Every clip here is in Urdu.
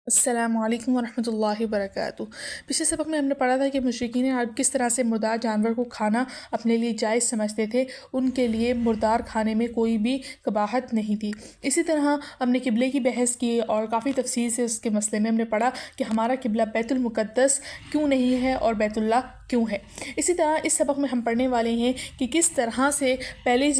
السلام علیکم ورحمۃ اللہ وبرکاتہ۔ پچھلے سبق میں ہم نے پڑھا تھا کہ مشرکین عرب کس طرح سے مردار جانور کو کھانا اپنے لیے جائز سمجھتے تھے، ان کے لیے مردار کھانے میں کوئی بھی قباحت نہیں تھی۔ اسی طرح ہم نے قبلے کی بحث کی اور کافی تفصیل سے اس کے مسئلے میں ہم نے پڑھا کہ ہمارا قبلہ بیت المقدس کیوں نہیں ہے اور بیت اللہ کیوں ہے۔ اسی طرح اس سبق میں ہم پڑھنے والے ہیں کہ کس طرح سے پہلے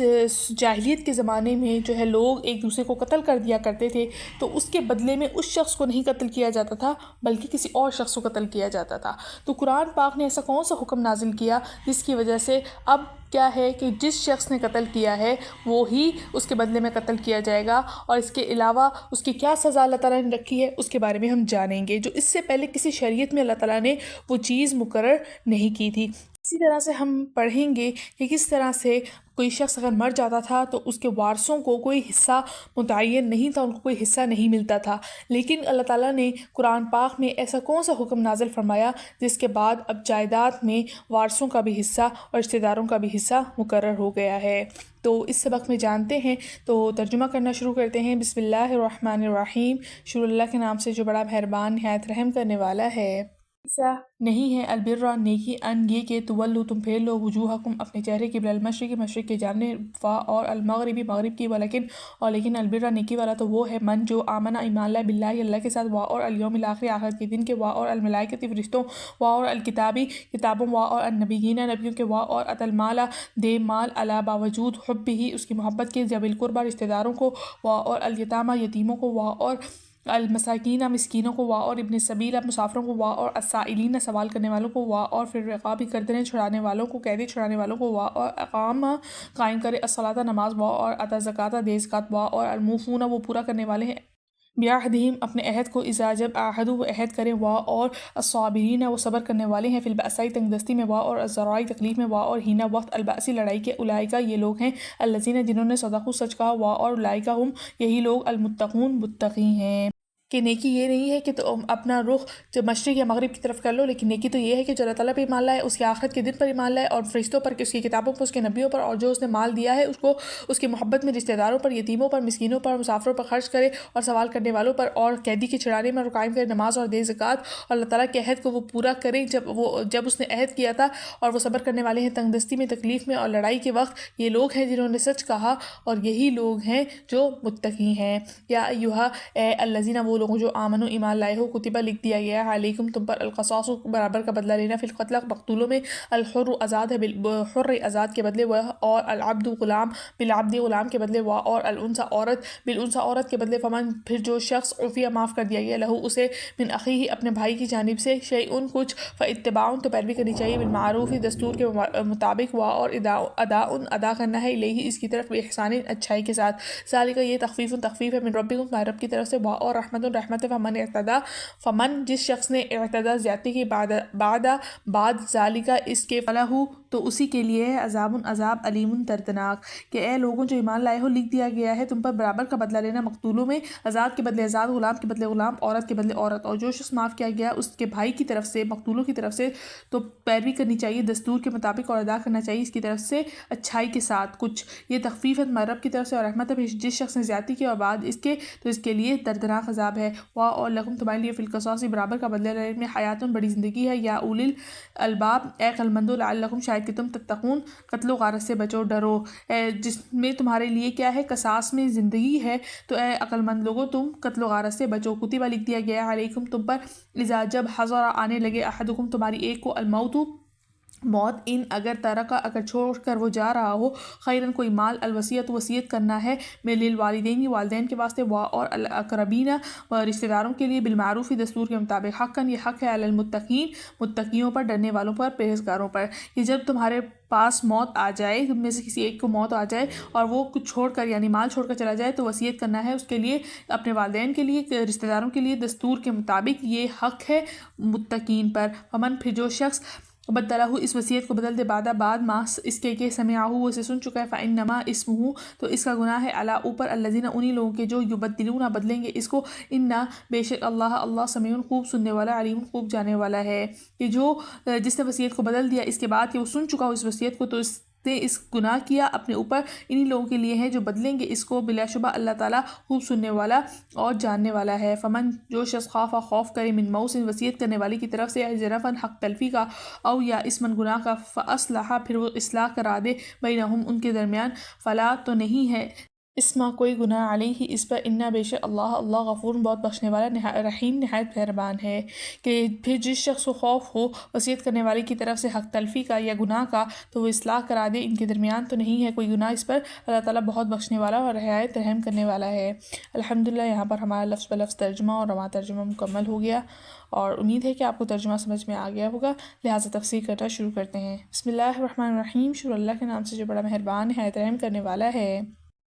جاہلیت کے زمانے میں جو ہے لوگ ایک دوسرے کو قتل کر دیا کرتے تھے، تو اس کے بدلے میں اس شخص کو نہیں قتل کیا جاتا تھا بلکہ کسی اور شخص کو قتل کیا جاتا تھا۔ تو قرآن پاک نے ایسا کون سا حکم نازل کیا جس کی وجہ سے اب کیا ہے کہ جس شخص نے قتل کیا ہے وہی اس کے بدلے میں قتل کیا جائے گا، اور اس کے علاوہ اس کی کیا سزا اللہ تعالیٰ نے رکھی ہے اس کے بارے میں ہم جانیں گے، جو اس سے پہلے کسی شریعت میں اللہ تعالیٰ نے وہ چیز مقرر نہیں کی تھی۔ اسی طرح سے ہم پڑھیں گے کہ کس طرح سے کوئی شخص اگر مر جاتا تھا تو اس کے وارثوں کو کوئی حصہ متعین نہیں تھا، ان کو کوئی حصہ نہیں ملتا تھا، لیکن اللہ تعالیٰ نے قرآن پاک میں ایسا کون سا حکم نازل فرمایا جس کے بعد اب جائیداد میں وارثوں کا بھی حصہ اور رشتہ داروں کا بھی حصہ مقرر ہو گیا ہے۔ تو اس سبق میں جانتے ہیں، تو ترجمہ کرنا شروع کرتے ہیں۔ بسم اللہ الرحمن الرحیم، شروع اللہ کے نام سے جو بڑا مہربان نہایت رحم کرنے والا ہے۔ ایسا نہیں ہے البرا نیکی ان یہ کہ تولو تم پھیر لو وجوہکم اپنے چہرے قبل المشرق مشرق کے جانب اور المغربی مغرب کی، لیکن البرا نیکی والا تو وہ ہے من جو آمنہ ایمان لائے باللہ اللہ کے ساتھ، اور الیوم الاخر آخرت کے دن کے، اور الملائکۃ فرشتوں، اور الکتابی کتابوں، اور النبیین نبیوں کے، اور ات المال دے مال علی باوجود حب ہی اس کی محبت کے، ذوی القربہ رشتہ داروں کو، اور الیتامى یتیموں کو، اور المساکین مسکینوں کو، اور ابن السبیل مسافروں کو، اور السائلین سوال کرنے والوں کو، اور پھر رقابی گردنیں چھڑانے والوں کو، قیدی چھڑانے والوں کو، اور اقام قائم کرے الصلاۃ نماز، اور اتا زکوٰۃ دے زکوٰۃ، اور الموفون وہ پورا کرنے والے ہیں بعہدہم اپنے عہد کو، اذا جب عاہدوا وہ عہد کریں، اور الصابرین وہ صبر کرنے والے ہیں، فی البأساء تنگ دستی میں، اور الضراء تکلیف میں، اور ہینا وقت البأس لڑائی کے، اولئک یہ لوگ ہیں الذین جنہوں نے صدقوا سچ کہا، اور اولئک ہم یہی لوگ المتقون متقی ہیں۔ کہ نیکی یہ نہیں ہے کہ تم اپنا رخ جو مشرق یا مغرب کی طرف کر لو، لیکن نیکی تو یہ ہے کہ جو اللہ تعالیٰ پہ ایمان لائے، اس کے آخرت کے دن پر ایمان لائے، اور فرشتوں پر، اس کی کتابوں پر، اس کے نبیوں پر، اور جو اس نے مال دیا ہے اس کو اس کی محبت میں رشتہ داروں پر، یتیموں پر، مسکینوں پر، مسافروں پر خرچ کرے، اور سوال کرنے والوں پر، اور قیدی کے چھڑانے میں، اور قائم کرے نماز، اور دے زکوٰۃ، اور اللہ تعالیٰ کے عہد کو وہ پورا کرے جب اس نے عہد کیا تھا، اور وہ صبر کرنے والے ہیں تنگ دستی میں، تکلیف میں، اور لڑائی کے وقت، یہ لوگ ہیں جنہوں نے سچ کہا، اور یہی لوگ ہیں جو متقی ہیں۔ یا ایھا اے الذین وہ لوگوں جو آمنوا ایمان لائے ہو، کتبہ لکھ دیا گیا ہے علیکم تم پر، القصاص برابر کا بدلہ لینا، فی القتل مقتولوں میں، الحر آزاد ہے حر آزاد کے بدلے، اور العبد غلام بالعبد غلام کے بدلے، اور الانثی عورت بالانثی عورت کے بدلے، فمن پھر جو شخص عفی معاف کر دیا گیا لہو اسے من اخیہ اپنے بھائی کی جانب سے شیئن کچھ، فاتباع تو پیروی کرنی چاہیے، بالمعروف دستور کے مطابق، اور ادا کرنا ہے الیہ اس کی طرف، باحسان اچھائی کے ساتھ، ذالک یہ تخفیف ہے من ربکم تمہارے رب کی طرف سے، اور رحمت فمن جس شخص نے اعتدا زیادتی کی بعد ذالک اس کے، فلہ تو اسی کے لیے ہے عذاب علیم دردناک۔ کہ اے لوگوں جو ایمان لائے ہو، لکھ دیا گیا ہے تم پر برابر کا بدلہ لینا مقتولوں میں، آزاد کے بدلے آزاد، غلام کے بدلے غلام، عورت کے بدلے عورت، اور جو شخص معاف کیا گیا اس کے بھائی کی طرف سے، مقتولوں کی طرف سے، تو پیروی کرنی چاہیے دستور کے مطابق، اور ادا کرنا چاہیے اس کی طرف سے اچھائی کے ساتھ کچھ، یہ تخفیف ہے تمہارے رب کی طرف سے، اور رحمت ہے جس شخص نے زیادتی کی اور بعد اس کے تو اس کے لیے دردناک عذاب ہے، اور لکم تمہارے لیے فی القصاص برابر کا بدلہ لینے میں حیاتن بڑی زندگی ہے، یا اولی الالباب اے عقلمندو، لعلکم شاید کہ تم تتقون قتل و غارت سے بچو ڈرو، جس میں تمہارے لیے کیا ہے قصاص میں زندگی ہے، تو اے عقلمند لوگوں تم قتل و غارت سے بچو۔ کتبہ لکھ دیا گیا ہے علیکم تم پر، اذا جب حضر آنے لگے احدکم تمہاری ایک کو، الموت موت، ان اگر ترکا اگر چھوڑ کر وہ جا رہا ہو، خیرن کوئی مال، الوصیت وصیت کرنا ہے، للوالدین والدین کے واسطے، اور الاقربین رشتہ داروں کے لیے، بالمعروف دستور کے مطابق، حقاً یہ حق ہے، علی المتقین متقیوں پر، ڈرنے والوں پر، پرہیزگاروں پر، کہ جب تمہارے پاس موت آ جائے، تم میں سے کسی ایک کو موت آ جائے، اور وہ کچھ چھوڑ کر یعنی مال چھوڑ کر چلا جائے، تو وصیت کرنا ہے اس کے لیے، اپنے والدین کے لیے، رشتہ داروں کے لیے، دستور کے مطابق، یہ حق ہے متقین پر۔ فمن پھر جو شخص بدلہ اس وصیت کو بدل دے بعد اس کے کہ سمعہ وہ اسے سن چکا ہے، فإنما اسمہ تو اس کا گناہ ہے، علی اوپر، الذین انہی لوگوں کے جو یبدلون بدلیں گے اس کو، انا بے شک اللہ سمیع خوب سننے والا، علیم خوب جانے والا ہے۔ کہ جو جس نے وصیت کو بدل دیا اس کے بعد کہ وہ سن چکا ہو اس وصیت کو، تو اس اس گناہ کیا اپنے اوپر، انہی لوگوں کے لیے ہیں جو بدلیں گے اس کو، بلا شبہ اللہ تعالیٰ خوب سننے والا اور جاننے والا ہے۔ فمن جو شخص خواف خوف کرے من موص وصیت کرنے والی کی طرف سے، جرفن حق تلفی کا، او یا اسمن گناہ کا، فاصلح پھر وہ اصلاح کرا دے بینہم ان کے درمیان، فلا تو نہیں ہے اسما کوئی گناہ علیہ اس پر، انا بے شک اللہ غفور بہت بخشنے والا رحیم نہایت مہربان ہے۔ کہ پھر جس شخص کو خوف ہو وصیت کرنے والی کی طرف سے حق تلفی کا یا گناہ کا، تو وہ اصلاح کرا دے ان کے درمیان، تو نہیں ہے کوئی گناہ اس پر، اللہ تعالیٰ بہت بخشنے والا اور نہایت رحم کرنے والا ہے۔ الحمدللہ یہاں پر ہمارا لفظ بلفظ ترجمہ اور رواں ترجمہ مکمل ہو گیا، اور امید ہے کہ آپ کو ترجمہ سمجھ میں آ گیا ہوگا، لہٰذا تفسیر کرنا شروع کرتے ہیں۔ بسم اللہ الرحمن الرحیم، شروع اللہ کے نام سے جو بڑا مہربان نہایت رحم کرنے والا ہے۔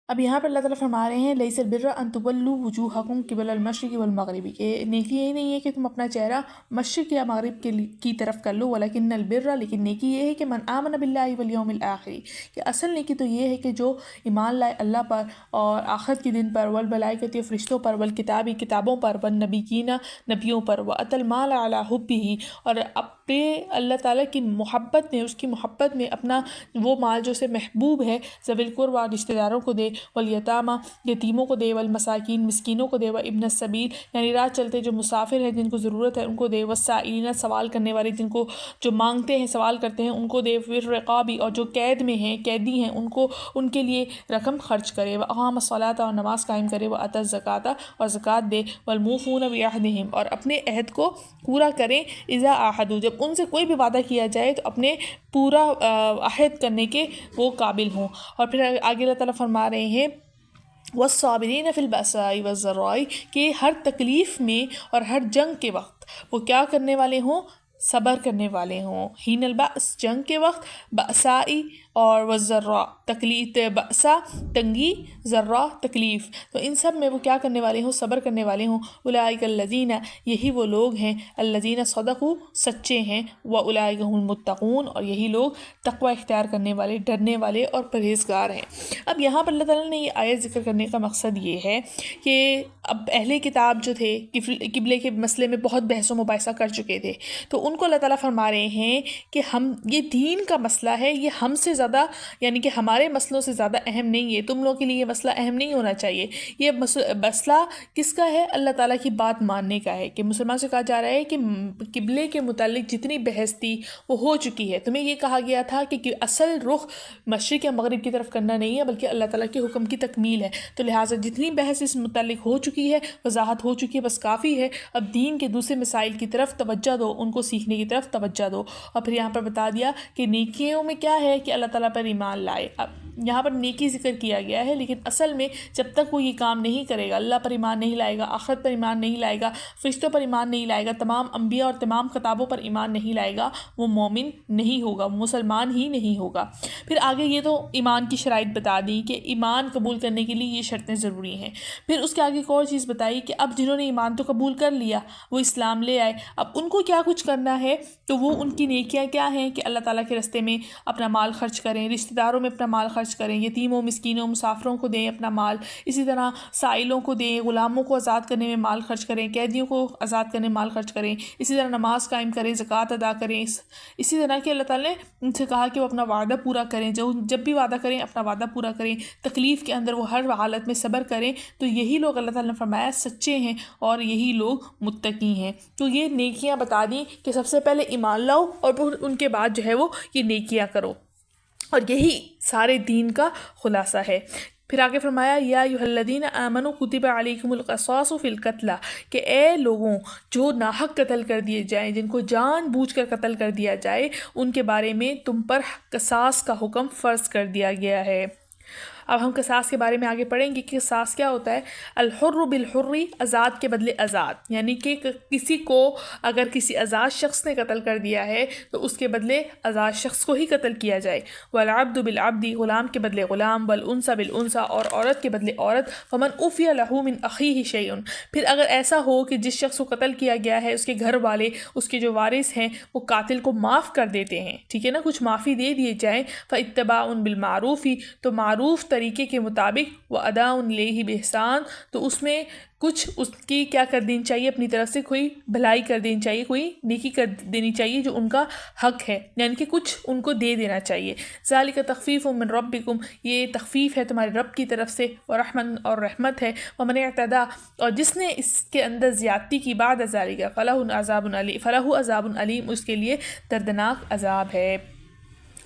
اب یہاں پر اللہ تعالیٰ فرما رہے ہیں لیس البر ان تولوا وجوہکم قبل المشرق والمغرب، کہ نیکی یہی نہیں ہے کہ تم اپنا چہرہ مشرق یا مغرب کی طرف کر لو، ولکن البر، لیکن نیکی یہ ہے کہ من آمن باللہ والیوم الآخر، کہ اصل نیکی تو یہ ہے کہ جو ایمان لائے اللہ پر اور آخرت کے دن پر، والملائکۃ فرشتوں پر، والکتاب کتابوں پر، والنبیین نبیوں پر، وأتی المال علی حبہ، اور اپنے اللہ تعالیٰ کی محبت میں، اس کی محبت میں اپنا وہ مال جو اسے محبوب ہے، ذوی القربیٰ رشتہ داروں کو دے، والیتامى یتیموں کو دے، والمساکین مسکینوں کو دے، وابن السبیل یعنی راہ چلتے جو مسافر ہیں جن کو ضرورت ہے ان کو دے، والسائلین سوال کرنے والے جن کو جو مانگتے ہیں سوال کرتے ہیں ان کو دے، والرقاب اور جو قید میں ہیں قیدی ہیں ان کو ان کے لیے رقم خرچ کرے، واقام الصلاۃ اور نماز قائم کرے، وآتی الزکوٰۃ اور زکوٰۃ دے، والموفون بعہدہم اور اپنے عہد کو پورا کریں، اذا عاہدوا جب ان سے کوئی بھی وعدہ کیا جائے تو اپنے پورا عہد کرنے کے وہ قابل ہوں۔ اور پھر آگے اللہ تعالیٰ فرما رہے ہیں والصابرین فی البأساء والضراء، کہ ہر تکلیف میں اور ہر جنگ کے وقت وہ کیا کرنے والے ہوں، صبر کرنے والے ہوں۔ حین البأس جنگ کے وقت، بأسائی اور والضراء تکلیف، بأسا تنگی، ضراء تکلیف، تو ان سب میں وہ کیا کرنے والے ہوں، صبر کرنے والے ہوں۔ اولئک الذین یہی وہ لوگ ہیں، الذین صدقوا سچے ہیں، واولئک هم المتقون اور یہی لوگ تقوی اختیار کرنے والے، ڈرنے والے اور پرہیزگار ہیں۔ اب یہاں پر اللہ تعالیٰ نے یہ آیت ذکر کرنے کا مقصد یہ ہے کہ اب اہل کتاب جو تھے قبلے کے مسئلے میں بہت بحث و مباحثہ کر چکے تھے، تو ان کو اللہ تعالیٰ فرما رہے ہیں کہ ہم یہ دین کا مسئلہ ہے، یہ ہم سے زیادہ یعنی کہ ہمارے مسئلوں سے زیادہ اہم نہیں ہے، تم لوگوں کے لیے یہ مسئلہ اہم نہیں ہونا چاہیے۔ یہ مسئلہ کس کا ہے؟ اللہ تعالیٰ کی بات ماننے کا ہے، کہ مسلمان سے کہا جا رہا ہے کہ قبلے کے متعلق جتنی بحث تھی وہ ہو چکی ہے، تمہیں یہ کہا گیا تھا کہ اصل رخ مشرق یا مغرب کی طرف کرنا نہیں ہے بلکہ اللہ تعالیٰ کے حکم کی تکمیل ہے، تو لہٰذا جتنی بحث اس متعلق ہو چکی ہے، وضاحت ہو چکی ہے، بس کافی ہے، اب دین کے دوسرے مسائل کی طرف توجہ دو، ان کو سیکھنے کی طرف توجہ دو۔ اور پھر یہاں پر بتا دیا کہ نیکیوں میں کیا ہے کہ اللہ تعالیٰ پر ایمان لائے۔ اب یہاں پر نیکی ذکر کیا گیا ہے، لیکن اصل میں جب تک وہ یہ کام نہیں کرے گا، اللہ پر ایمان نہیں لائے گا، آخرت پر ایمان نہیں لائے گا، فرشتوں پر ایمان نہیں لائے گا، تمام انبیاء اور تمام کتابوں پر ایمان نہیں لائے گا، وہ مومن نہیں ہوگا، وہ مسلمان ہی نہیں ہوگا۔ پھر آگے یہ تو ایمان کی شرائط بتا دی کہ ایمان قبول کرنے کے لیے یہ شرطیں ضروری ہیں۔ پھر اس کے آگے ایک اور چیز بتائی کہ اب جنہوں نے ایمان تو قبول کر لیا، وہ اسلام لے آئے، اب ان کو کیا کچھ کرنا ہے، تو وہ ان کی نیکیاں کیا ہیں کہ اللہ تعالیٰ کے راستے میں اپنا مال خرچ کریں، رشتہ داروں میں اپنا مال خرچ کریں، یتیموں مسکینوں مسافروں کو دیں اپنا مال، اسی طرح سائلوں کو دیں، غلاموں کو آزاد کرنے میں مال خرچ کریں، قیدیوں کو آزاد کرنے میں مال خرچ کریں، اسی طرح نماز قائم کریں، زکوٰۃ ادا کریں، اسی طرح کہ اللہ تعالیٰ نے ان سے کہا کہ وہ اپنا وعدہ پورا کریں، جب بھی وعدہ کریں اپنا وعدہ پورا کریں، تکلیف کے اندر وہ ہر حالت میں صبر کریں، تو یہی لوگ اللہ تعالیٰ نے فرمایا سچے ہیں اور یہی لوگ متقی ہیں۔ تو یہ نیکیاں بتا دیں کہ سب سے پہلے ایمان لاؤ اور پھر ان کے بعد جو ہے وہ یہ نیکیاں کرو، اور یہی سارے دین کا خلاصہ ہے۔ پھر آگے فرمایا یا ایھا الذین آمنوا کتب علیکم القصاص فی القتلی، کہ اے لوگوں جو ناحق قتل کر دیے جائیں، جن کو جان بوجھ کر قتل کر دیا جائے، ان کے بارے میں تم پر قصاص کا حکم فرض کر دیا گیا ہے۔ اب ہم قصاص کے بارے میں آگے پڑھیں گے کہ قصاص کیا ہوتا ہے۔ الحر بالحر، آزاد کے بدلے آزاد، یعنی کہ کسی کو اگر کسی آزاد شخص نے قتل کر دیا ہے تو اس کے بدلے آزاد شخص کو ہی قتل کیا جائے۔ والعبد بالعبد، غلام کے بدلے غلام، والانثى بالانثى، اور عورت کے بدلے عورت۔ فمن عفی له من اخیہ شیء، پھر اگر ایسا ہو کہ جس شخص کو قتل کیا گیا ہے اس کے گھر والے، اس کے جو وارث ہیں، وہ قاتل کو معاف کر دیتے ہیں، ٹھیک ہے نا، کچھ معافی دے دیے جائیں، فاتباع بالمعروف، تو معروف طریقے کے مطابق وہ ادا الیہ بإحسان، تو اس میں کچھ اس کی کیا کر دینی چاہیے، اپنی طرف سے کوئی بھلائی کر دینی چاہیے، کوئی نیکی کر دینی چاہیے جو ان کا حق ہے، یعنی کہ کچھ ان کو دے دینا چاہیے. ذالک تخفیف من ربکم، یہ تخفیف ہے تمہارے رب کی طرف سے، ورحمت اور رحمت ہے. ومن اعتدی، اور جس نے اس کے اندر زیادتی کی، بعد ذالک فلہ عذاب علیم، اس کے لیے دردناک عذاب ہے.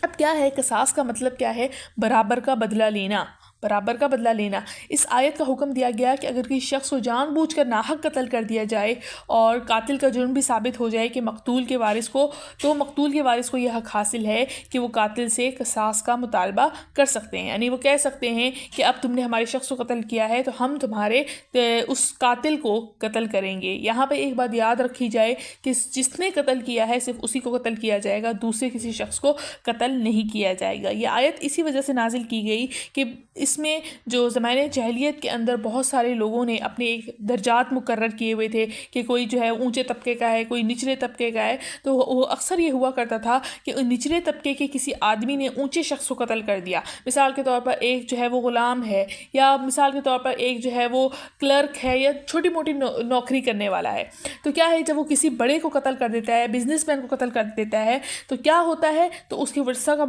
اب کیا ہے قصاص کا مطلب کیا ہے؟ برابر کا بدلہ لینا، برابر کا بدلہ لینا. اس آیت کا حکم دیا گیا کہ اگر کسی شخص کو جان بوجھ کر ناحق قتل کر دیا جائے اور قاتل کا جرم بھی ثابت ہو جائے کہ مقتول کے وارث کو، تو مقتول کے وارث کو یہ حق حاصل ہے کہ وہ قاتل سے قصاص کا مطالبہ کر سکتے ہیں. یعنی وہ کہہ سکتے ہیں کہ اب تم نے ہمارے شخص کو قتل کیا ہے تو ہم تمہارے اس قاتل کو قتل کریں گے. یہاں پہ ایک بات یاد رکھی جائے کہ جس نے قتل کیا ہے صرف اسی کو قتل کیا جائے گا، دوسرے کسی شخص کو قتل نہیں کیا جائے گا. یہ آیت اسی وجہ سے نازل کی گئی کہ اس میں جو زمانے جاہلیت کے اندر بہت سارے لوگوں نے اپنے ایک درجات مقرر کیے ہوئے تھے کہ کوئی جو ہے اونچے طبقے کا ہے، کوئی نچلے طبقے کا ہے. تو وہ اکثر یہ ہوا کرتا تھا کہ نچلے طبقے کے کسی آدمی نے اونچے شخص کو قتل کر دیا. مثال کے طور پر ایک جو ہے وہ غلام ہے، یا مثال کے طور پر ایک جو ہے وہ کلرک ہے، یا چھوٹی موٹی نوکری کرنے والا ہے. تو کیا ہے، جب وہ کسی بڑے کو قتل کر دیتا ہے، بزنس مین کو قتل کر دیتا ہے، تو کیا ہوتا ہے، تو اس کے ورثہ کا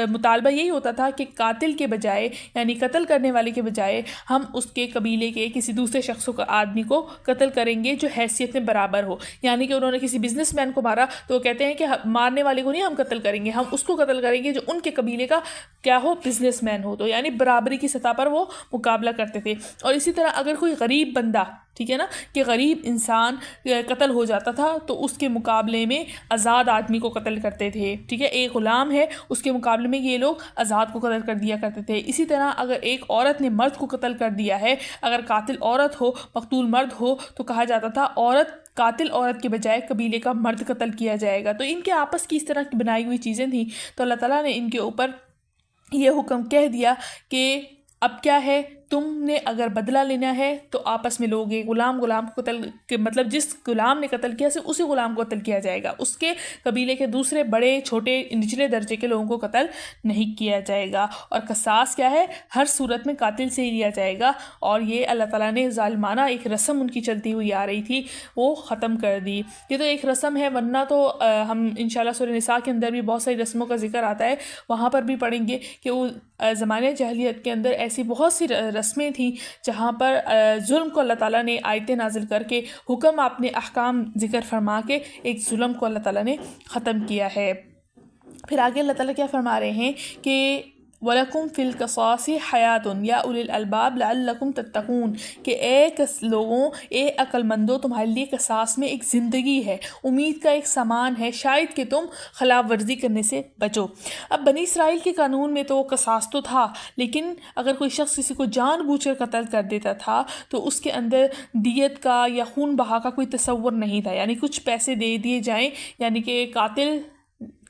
مطالبہ یہی ہوتا تھا کہ قاتل کے بجائے، یعنی قتل کرنے والے کے بجائے ہم اس کے قبیلے کے کسی دوسرے شخص کو، آدمی کو قتل کریں گے جو حیثیت میں برابر ہو. یعنی کہ انہوں نے کسی بزنس مین کو مارا تو وہ کہتے ہیں کہ مارنے والے کو نہیں ہم قتل کریں گے، ہم اس کو قتل کریں گے جو ان کے قبیلے کا کیا ہو، بزنس مین ہو. تو یعنی برابری کی سطح پر وہ مقابلہ کرتے تھے. اور اسی طرح اگر کوئی غریب بندہ، ٹھیک ہے نا، کہ غریب انسان قتل ہو جاتا تھا تو اس کے مقابلے میں آزاد آدمی کو قتل کرتے تھے. ٹھیک ہے، ایک غلام ہے، اس کے مقابلے میں یہ لوگ آزاد کو قتل کر دیا کرتے تھے. اسی طرح اگر ایک عورت نے مرد کو قتل کر دیا ہے، اگر قاتل عورت ہو، مقتول مرد ہو، تو کہا جاتا تھا قاتل عورت کے بجائے قبیلے کا مرد قتل کیا جائے گا. تو ان کے آپس کی اس طرح کی بنائی ہوئی چیزیں تھیں. تو اللہ تعالیٰ نے ان کے اوپر یہ حکم کہہ دیا کہ اب کیا ہے، تم نے اگر بدلہ لینا ہے تو آپس میں لوگ غلام کو قتل، مطلب جس غلام نے قتل کیا صرف اسی غلام کو قتل کیا جائے گا، اس کے قبیلے کے دوسرے بڑے چھوٹے نچلے درجے کے لوگوں کو قتل نہیں کیا جائے گا. اور قصاص کیا ہے، ہر صورت میں قاتل سے ہی لیا جائے گا. اور یہ اللہ تعالیٰ نے ظالمانہ ایک رسم ان کی چلتی ہوئی آ رہی تھی وہ ختم کر دی. یہ تو ایک رسم ہے، ورنہ تو ہم انشاءاللہ سورہ نساء کے اندر بھی بہت ساری رسموں کا ذکر آتا ہے، وہاں پر بھی پڑھیں گے کہ وہ زمانے جاہلیت کے اندر ایسی بہت سی رسمیں تھیں جہاں پر ظلم کو اللہ تعالیٰ نے آیتیں نازل کر کے، حکم اپنے احکام ذکر فرما کے ایک ظلم کو اللہ تعالیٰ نے ختم کیا ہے. پھر آگے اللہ تعالیٰ کیا فرما رہے ہیں کہ وَلَكُمْ فِي الْقِصَاصِ حَيَاتٌ يَا أُولِي الْأَلْبَابِ لَعَلَّكُمْ تَتَّقُونَ، کہ اے لوگوں، اے عقل مندوں، تمہارے لیے قصاص میں ایک زندگی ہے، امید کا ایک سامان ہے، شاید کہ تم خلاف ورزی کرنے سے بچو. اب بنی اسرائیل کے قانون میں تو قصاص تو تھا، لیکن اگر کوئی شخص کسی کو جان بوجھ کر قتل کر دیتا تھا تو اس کے اندر دیت کا یا خون بہا کا کوئی تصور نہیں تھا. یعنی کچھ پیسے دے دیے جائیں، یعنی کہ قاتل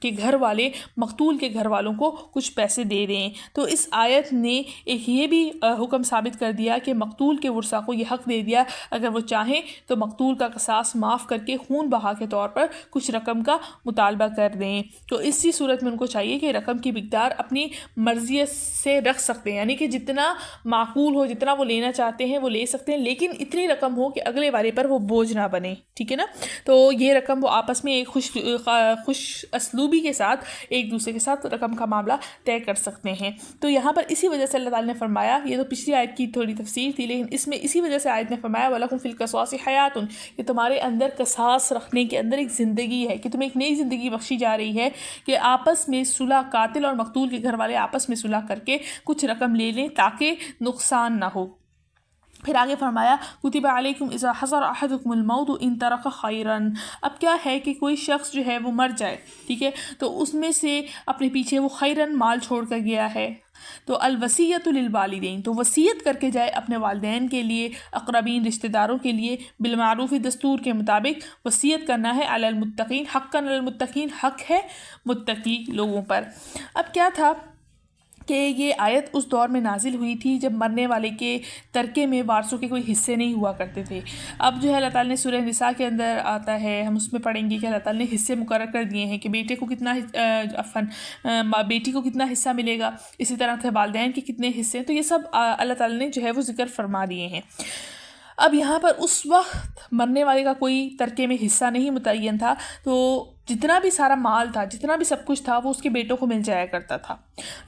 کے گھر والے مقتول کے گھر والوں کو کچھ پیسے دے دیں. تو اس آیت نے ایک یہ بھی حکم ثابت کر دیا کہ مقتول کے ورثاء کو یہ حق دے دیا اگر وہ چاہیں تو مقتول کا قصاص معاف کر کے خون بہا کے طور پر کچھ رقم کا مطالبہ کر دیں. تو اسی صورت میں ان کو چاہیے کہ رقم کی مقدار اپنی مرضی سے رکھ سکتے ہیں، یعنی کہ جتنا معقول ہو، جتنا وہ لینا چاہتے ہیں وہ لے سکتے ہیں، لیکن اتنی رقم ہو کہ اگلے والے پر وہ بوجھ نہ بنے. ٹھیک ہے نا، تو یہ رقم وہ آپس میں ایک خوش اسلوبی کے ساتھ ایک دوسرے کے ساتھ رقم کا معاملہ طے کر سکتے ہیں. تو یہاں پر اسی وجہ سے اللہ تعالیٰ نے فرمایا، یہ تو پچھلی آیت کی تھوڑی تفسیر تھی، لیکن اس میں اسی وجہ سے آیت نے فرمایا وَلَكُمْ فِي الْقِصَاصِ حَيَاتٌ، کہ تمہارے اندر قصاص رکھنے کے اندر ایک زندگی ہے، کہ تمہیں ایک نئی زندگی بخشی جا رہی ہے کہ آپس میں صلح، قاتل اور مقتول کے گھر والے آپس میں صلح کر کے کچھ رقم لے لیں تاکہ نقصان نہ ہو. پھر آگے فرمایا کتب علیکم اذا حضر احدکم الموت ان ترک خیرا. اب کیا ہے کہ کوئی شخص جو ہے وہ مر جائے، ٹھیک ہے، تو اس میں سے اپنے پیچھے وہ خیرن مال چھوڑ کر گیا ہے، تو الوصیۃ للوالدین، تو وصیت کر کے جائے اپنے والدین کے لیے، اقربین رشتہ داروں کے لیے، بالمعروف دستور کے مطابق وصیت کرنا ہے، علی المتقین حقا، علی المتقین حق ہے متقی لوگوں پر. اب کیا تھا کہ یہ آیت اس دور میں نازل ہوئی تھی جب مرنے والے کے ترکے میں وارثوں کے کوئی حصے نہیں ہوا کرتے تھے۔ اب جو ہے اللہ تعالیٰ نے سورہ نساء کے اندر آتا ہے، ہم اس میں پڑھیں گے کہ اللہ تعالیٰ نے حصے مقرر کر دیے ہیں کہ بیٹے کو کتنا بیٹی کو کتنا حصہ ملے گا، اسی طرح سے والدین کے کتنے حصے ہیں، تو یہ سب اللہ تعالیٰ نے جو ہے وہ ذکر فرما دیے ہیں۔ اب یہاں پر اس وقت مرنے والے کا کوئی ترکے میں حصہ نہیں متعین تھا، تو جتنا بھی سارا مال تھا، جتنا بھی سب کچھ تھا، وہ اس کے بیٹوں کو مل جایا کرتا تھا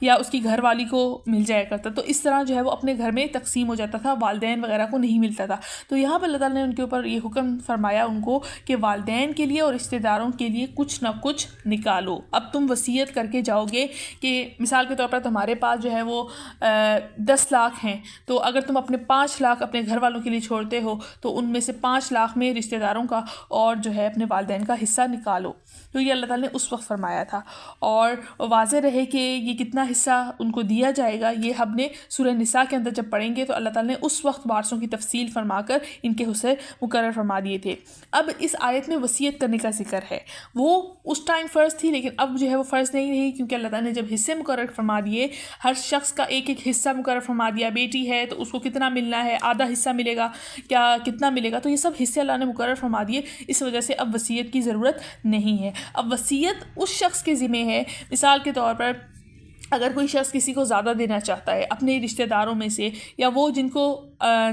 یا اس کی گھر والی کو مل جایا کرتا، تو اس طرح جو ہے وہ اپنے گھر میں تقسیم ہو جاتا تھا، والدین وغیرہ کو نہیں ملتا تھا۔ تو یہاں پر اللہ تعالیٰ نے ان کے اوپر یہ حکم فرمایا ان کو کہ والدین کے لیے اور رشتہ داروں کے لیے کچھ نہ کچھ نکالو۔ اب تم وصیت کر کے جاؤ گے کہ مثال کے طور پر تمہارے پاس جو ہے وہ 10 لاکھ ہیں، تو اگر تم اپنے 5 لاکھ اپنے گھر والوں کے لیے چھوڑتے ہو تو ان میں سے 5 لاکھ میں رشتہ داروں کا اور جو ہے اپنے والدین کا حصہ نکالو۔ تو یہ اللہ تعالیٰ نے اس وقت فرمایا تھا، اور واضح رہے کہ یہ کتنا حصہ ان کو دیا جائے گا، یہ ہم نے سورہ نساء کے اندر جب پڑھیں گے تو اللہ تعالیٰ نے اس وقت وارثوں کی تفصیل فرما کر ان کے حصے مقرر فرما دیے تھے۔ اب اس آیت میں وصیت کرنے کا ذکر ہے، وہ اس ٹائم فرض تھی لیکن اب جو ہے وہ فرض نہیں رہی، کیونکہ اللہ تعالیٰ نے جب حصے مقرر فرما دیے، ہر شخص کا ایک ایک حصہ مقرر فرما دیا، بیٹی ہے تو اس کو کتنا ملنا ہے، آدھا حصہ ملے گا کیا کتنا ملے گا، تو یہ سب حصے اللہ نے مقرر فرما دیے، اس وجہ سے اب وصیت کی ضرورت نہیں ہے۔ اب وصیت اس شخص کے ذمہ ہے، مثال کے طور پر اگر کوئی شخص کسی کو زیادہ دینا چاہتا ہے اپنے رشتہ داروں میں سے، یا وہ جن کو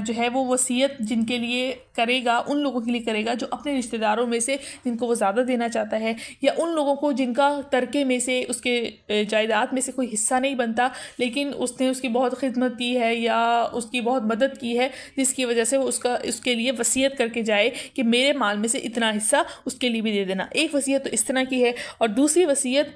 جو ہے وہ وصیت جن کے لیے کرے گا ان لوگوں کے لیے کرے گا جو اپنے رشتہ داروں میں سے جن کو وہ زیادہ دینا چاہتا ہے، یا ان لوگوں کو جن کا ترکے میں سے اس کے جائیداد میں سے کوئی حصہ نہیں بنتا لیکن اس نے اس کی بہت خدمت کی ہے یا اس کی بہت مدد کی ہے، جس کی وجہ سے وہ اس کے لیے وصیت کر کے جائے کہ میرے مال میں سے اتنا حصہ اس کے لیے بھی دے دینا۔ ایک وصیت تو اس طرح کی ہے، اور دوسری وصیت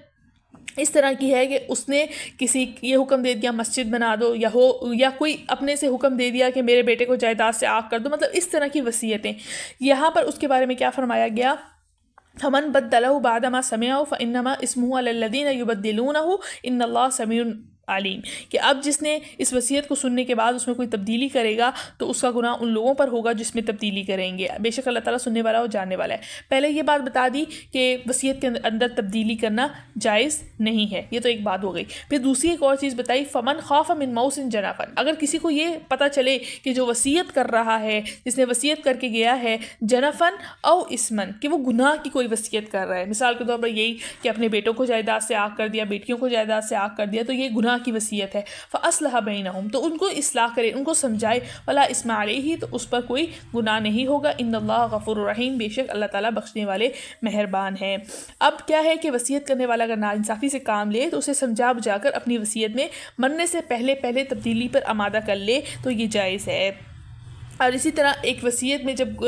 اس طرح کی ہے کہ اس نے کسی یہ حکم دے دیا مسجد بنا دو، یا کوئی اپنے سے حکم دے دیا کہ میرے بیٹے کو جائیداد سے آگ کر دو، مطلب اس طرح کی وصیتیں۔ یہاں پر اس کے بارے میں کیا فرمایا گیا؟ فَمَن بَدَّلَهُ بَعْدَ مَا سَمِعَهُ فَإِنَّمَا اسْمُهُ عَلَى الَّذِينَ يُبَدِّلُونَهُ إِنَّ اللَّهَ سَمِيعٌ علیم، کہ اب جس نے اس وصیت کو سننے کے بعد اس میں کوئی تبدیلی کرے گا تو اس کا گناہ ان لوگوں پر ہوگا جس میں تبدیلی کریں گے، بے شک اللہ تعالیٰ سننے والا اور جاننے والا ہے۔ پہلے یہ بات بتا دی کہ وصیت کے اندر تبدیلی کرنا جائز نہیں ہے، یہ تو ایک بات ہو گئی۔ پھر دوسری ایک اور چیز بتائی، فمن خاف من موص جنفا، اگر کسی کو یہ پتہ چلے کہ جو وصیت کر رہا ہے، جس نے وصیت کر کے گیا ہے، جنفن او اسمن، کہ وہ گناہ کی کوئی وصیت کر رہا ہے، مثال کے طور پر یہی کہ اپنے بیٹوں کو جائیداد سے آگ کر دیا، بیٹیوں کو جائیداد سے آگ کر دیا، تو یہ گناہ کی وصیت ہے، فَأَصْلَحَ بَيْنَهُمْ، تو ان کو اصلاح کرے، ان کو سمجھائے، وَلَا إِثْمَ عَلَيْهِ، تو اس پر کوئی گناہ نہیں ہوگا، إِنَّ اللَّهَ غَفُورٌ رَحِيمٌ، بے شک اللہ تعالیٰ بخشنے والے مہربان ہیں۔ اب کیا ہے کہ وصیت کرنے والا اگر ناانصافی سے کام لے تو اسے سمجھا بجھا کر اپنی وصیت میں مرنے سے پہلے تبدیلی پر آمادہ کر لے تو یہ جائز ہے۔ اور اسی طرح ایک وصیت میں جب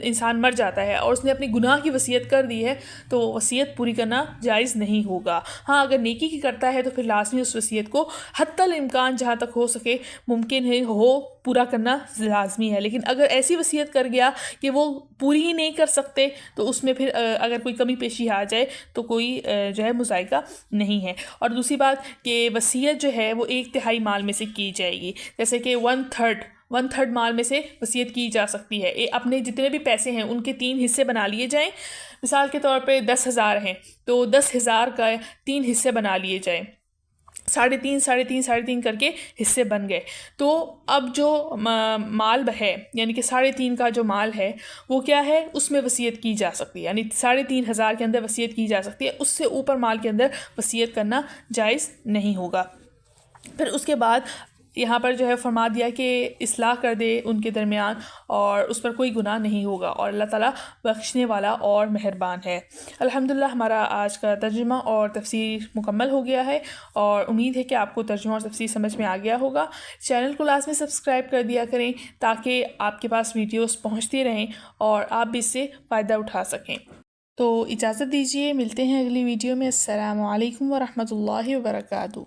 انسان مر جاتا ہے اور اس نے اپنی گناہ کی وصیت کر دی ہے تو وصیت پوری کرنا جائز نہیں ہوگا۔ ہاں اگر نیکی کی کرتا ہے تو پھر لازمی اس وصیت کو حتی الامکان جہاں تک ہو سکے ممکن ہے ہو پورا کرنا لازمی ہے، لیکن اگر ایسی وصیت کر گیا کہ وہ پوری ہی نہیں کر سکتے تو اس میں پھر اگر کوئی کمی پیشی آ جائے تو کوئی جو ہے مذائقہ نہیں ہے۔ اور دوسری بات کہ وصیت جو ہے وہ 1/3 مال میں سے کی جائے گی، جیسے کہ 1/3 مال میں سے وصیت کی جا سکتی ہے، اپنے جتنے بھی پیسے ہیں ان کے 3 حصے بنا لیے جائیں، مثال کے طور پہ 10,000 ہیں تو 10,000 کا 3 حصے بنا لیے جائیں، 3.5 کر کے حصے بن گئے، تو اب جو مال ہے یعنی کہ 3.5 کا جو مال ہے وہ کیا ہے، اس میں وصیت کی جا سکتی ہے، یعنی 3,500 کے اندر وصیت کی جا سکتی ہے، اس سے اوپر مال کے اندر وصیت کرنا جائز نہیں ہوگا۔ پھر اس کے بعد یہاں پر جو ہے فرما دیا کہ اصلاح کر دے ان کے درمیان اور اس پر کوئی گناہ نہیں ہوگا، اور اللہ تعالیٰ بخشنے والا اور مہربان ہے۔ الحمدللہ ہمارا آج کا ترجمہ اور تفسیر مکمل ہو گیا ہے، اور امید ہے کہ آپ کو ترجمہ اور تفسیر سمجھ میں آ گیا ہوگا۔ چینل کو لازمی سبسکرائب کر دیا کریں تاکہ آپ کے پاس ویڈیوز پہنچتی رہیں اور آپ بھی اس سے فائدہ اٹھا سکیں۔ تو اجازت دیجیے، ملتے ہیں اگلی ویڈیو میں۔ السلام علیکم ورحمۃ اللہ وبرکاتہ۔